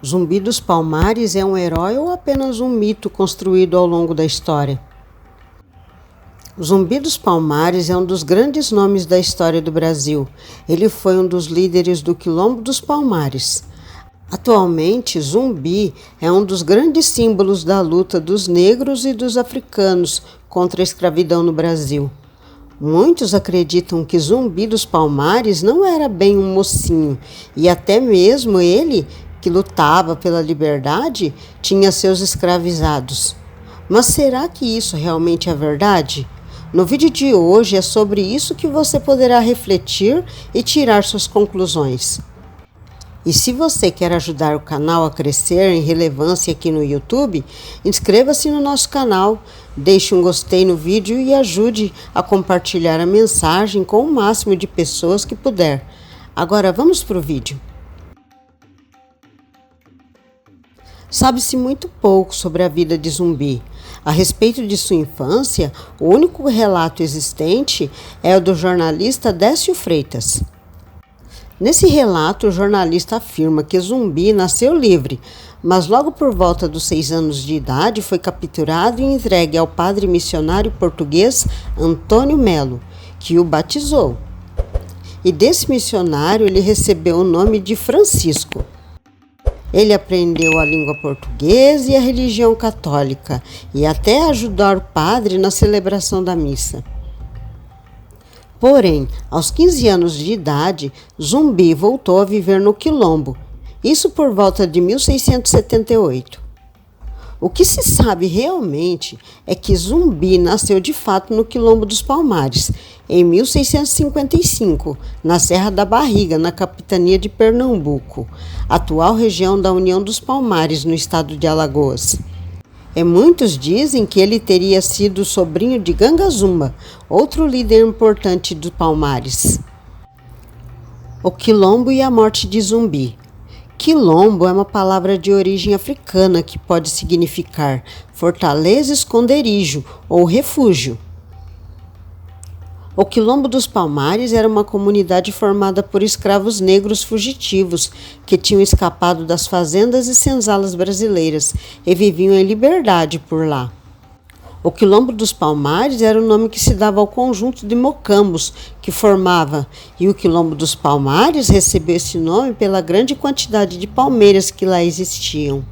Zumbi dos Palmares é um herói ou apenas um mito construído ao longo da história? Zumbi dos Palmares é um dos grandes nomes da história do Brasil. Ele foi um dos líderes do Quilombo dos Palmares. Atualmente, Zumbi é um dos grandes símbolos da luta dos negros e dos africanos contra a escravidão no Brasil. Muitos acreditam que Zumbi dos Palmares não era bem um mocinho, e até mesmo ele, que lutava pela liberdade, tinha seus escravizados. Mas será que isso realmente é verdade? No vídeo de hoje é sobre isso que você poderá refletir e tirar suas conclusões. E se você quer ajudar o canal a crescer em relevância aqui no YouTube, inscreva-se no nosso canal, deixe um gostei no vídeo e ajude a compartilhar a mensagem com o máximo de pessoas que puder. Agora vamos para o vídeo. Sabe-se muito pouco sobre a vida de Zumbi. A respeito de sua infância, o único relato existente é o do jornalista Décio Freitas. Nesse relato, o jornalista afirma que Zumbi nasceu livre, mas logo por volta dos 6 anos de idade foi capturado e entregue ao padre missionário português Antônio Melo, que o batizou. E desse missionário ele recebeu o nome de Francisco. Ele aprendeu a língua portuguesa e a religião católica, e até ajudar o padre na celebração da missa. Porém, aos 15 anos de idade, Zumbi voltou a viver no Quilombo, isso por volta de 1678. O que se sabe realmente é que Zumbi nasceu de fato no Quilombo dos Palmares, em 1655, na Serra da Barriga, na capitania de Pernambuco, atual região da União dos Palmares, no estado de Alagoas. E muitos dizem que ele teria sido sobrinho de Gangazumba, outro líder importante dos Palmares. O Quilombo e a morte de Zumbi. Quilombo é uma palavra de origem africana que pode significar fortaleza, esconderijo ou refúgio. O Quilombo dos Palmares era uma comunidade formada por escravos negros fugitivos que tinham escapado das fazendas e senzalas brasileiras e viviam em liberdade por lá. O Quilombo dos Palmares era o nome que se dava ao conjunto de mocambos que formava, e o Quilombo dos Palmares recebeu esse nome pela grande quantidade de palmeiras que lá existiam.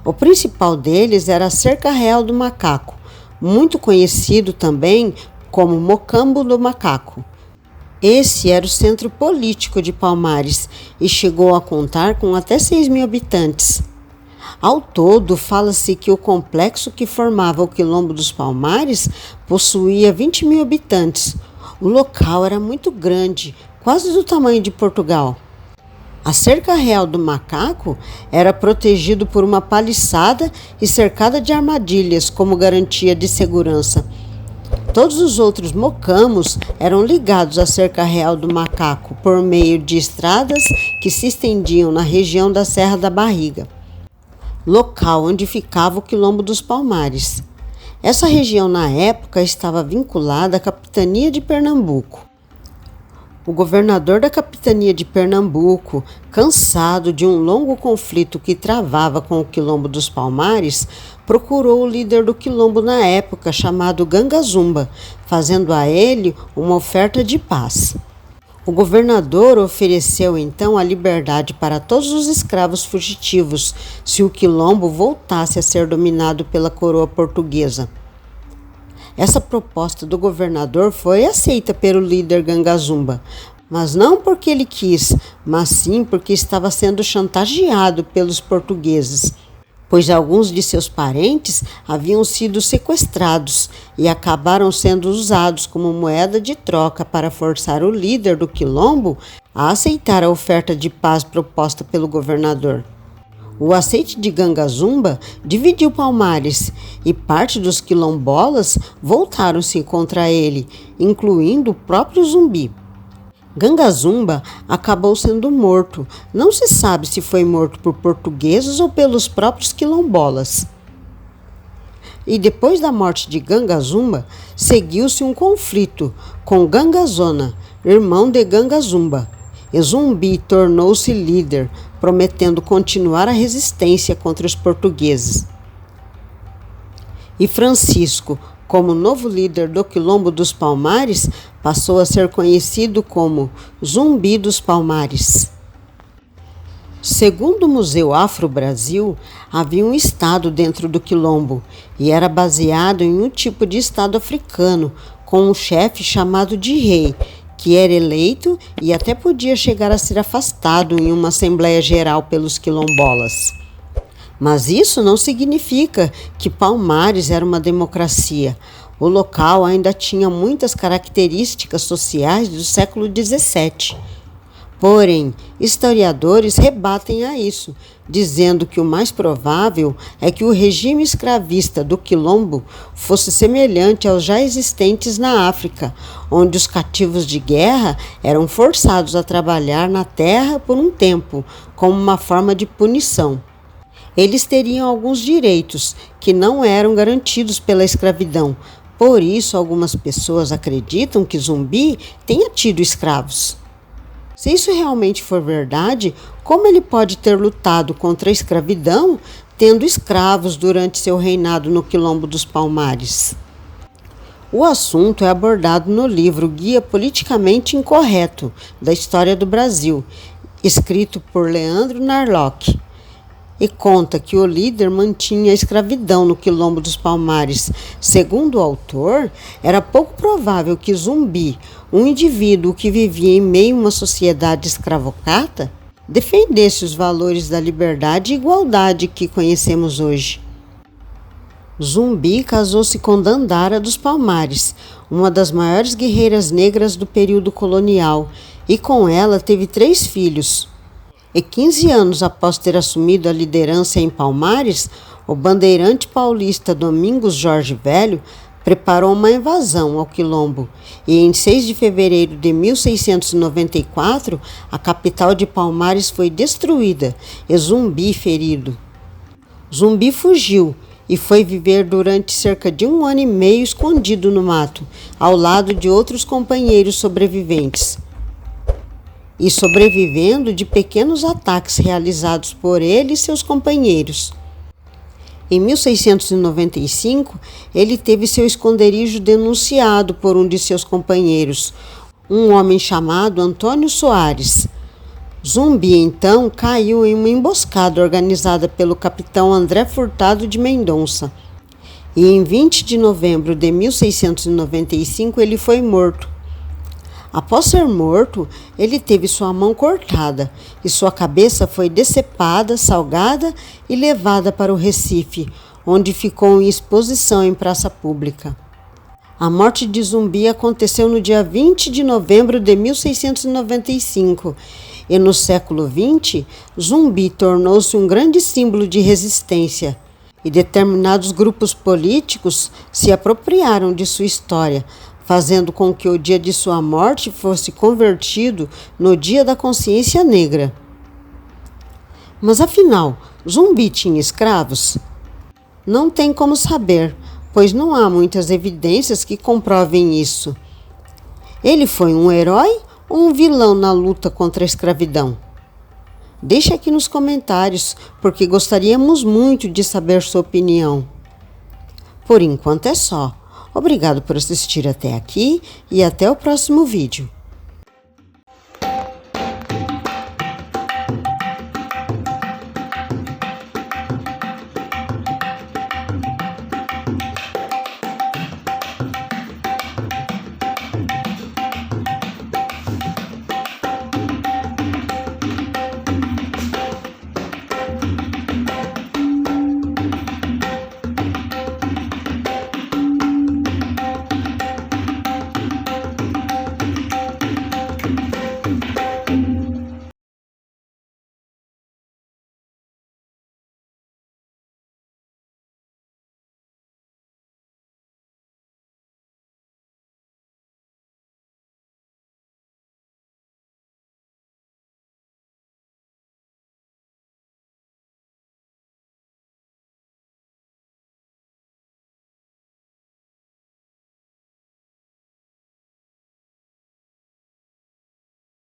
O principal deles era a Cerca Real do Macaco, muito conhecido também como Mocambo do Macaco. Esse era o centro político de Palmares e chegou a contar com até 6.000 habitantes. Ao todo, fala-se que o complexo que formava o Quilombo dos Palmares possuía 20.000 habitantes. O local era muito grande, quase do tamanho de Portugal. A Cerca Real do Macaco era protegido por uma paliçada e cercada de armadilhas como garantia de segurança. Todos os outros mocambos eram ligados à Cerca Real do Macaco por meio de estradas que se estendiam na região da Serra da Barriga, local onde ficava o Quilombo dos Palmares. Essa região, na época, estava vinculada à capitania de Pernambuco. O governador da capitania de Pernambuco, cansado de um longo conflito que travava com o Quilombo dos Palmares, procurou o líder do Quilombo na época, chamado Gangazumba, fazendo a ele uma oferta de paz. O governador ofereceu então a liberdade para todos os escravos fugitivos, se o Quilombo voltasse a ser dominado pela coroa portuguesa. Essa proposta do governador foi aceita pelo líder Gangazumba, mas não porque ele quis, mas sim porque estava sendo chantageado pelos portugueses, pois alguns de seus parentes haviam sido sequestrados e acabaram sendo usados como moeda de troca para forçar o líder do Quilombo a aceitar a oferta de paz proposta pelo governador. O aceite de Gangazumba dividiu Palmares e parte dos quilombolas voltaram-se contra ele, incluindo o próprio Zumbi. Gangazumba acabou sendo morto. Não se sabe se foi morto por portugueses ou pelos próprios quilombolas. E depois da morte de Gangazumba, seguiu-se um conflito com Gangazona, irmão de Gangazumba. E Zumbi tornou-se líder, prometendo continuar a resistência contra os portugueses. E Francisco, como novo líder do Quilombo dos Palmares, passou a ser conhecido como Zumbi dos Palmares. Segundo o Museu Afro-Brasil, havia um estado dentro do Quilombo e era baseado em um tipo de estado africano, com um chefe chamado de rei, que era eleito e até podia chegar a ser afastado em uma Assembleia Geral pelos quilombolas. Mas isso não significa que Palmares era uma democracia. O local ainda tinha muitas características sociais do século XVII. Porém, historiadores rebatem a isso, dizendo que o mais provável é que o regime escravista do Quilombo fosse semelhante aos já existentes na África, onde os cativos de guerra eram forçados a trabalhar na terra por um tempo, como uma forma de punição. Eles teriam alguns direitos que não eram garantidos pela escravidão. Por isso, algumas pessoas acreditam que Zumbi tenha tido escravos. Se isso realmente for verdade, como ele pode ter lutado contra a escravidão, tendo escravos durante seu reinado no Quilombo dos Palmares? O assunto é abordado no livro Guia Politicamente Incorreto da História do Brasil, escrito por Leandro Narlock, e conta que o líder mantinha a escravidão no Quilombo dos Palmares. Segundo o autor, era pouco provável que Zumbi, um indivíduo que vivia em meio a uma sociedade escravocrata, defendesse os valores da liberdade e igualdade que conhecemos hoje. Zumbi casou-se com Dandara dos Palmares, uma das maiores guerreiras negras do período colonial, e com ela teve 3 filhos. E 15 anos após ter assumido a liderança em Palmares, o bandeirante paulista Domingos Jorge Velho preparou uma invasão ao Quilombo e em 6 de fevereiro de 1694 a capital de Palmares foi destruída e Zumbi ferido. Zumbi fugiu e foi viver durante cerca de 1 ano e meio escondido no mato, ao lado de outros companheiros sobreviventes, e sobrevivendo de pequenos ataques realizados por ele e seus companheiros. Em 1695, ele teve seu esconderijo denunciado por um de seus companheiros, um homem chamado Antônio Soares. Zumbi, então, caiu em uma emboscada organizada pelo capitão André Furtado de Mendonça. E em 20 de novembro de 1695, ele foi morto. Após ser morto, ele teve sua mão cortada e sua cabeça foi decepada, salgada e levada para o Recife, onde ficou em exposição em praça pública. A morte de Zumbi aconteceu no dia 20 de novembro de 1695 e no século XX, Zumbi tornou-se um grande símbolo de resistência e determinados grupos políticos se apropriaram de sua história, fazendo com que o dia de sua morte fosse convertido no Dia da Consciência Negra. Mas afinal, Zumbi tinha escravos? Não tem como saber, pois não há muitas evidências que comprovem isso. Ele foi um herói ou um vilão na luta contra a escravidão? Deixe aqui nos comentários, porque gostaríamos muito de saber sua opinião. Por enquanto é só. Obrigado por assistir até aqui e até o próximo vídeo.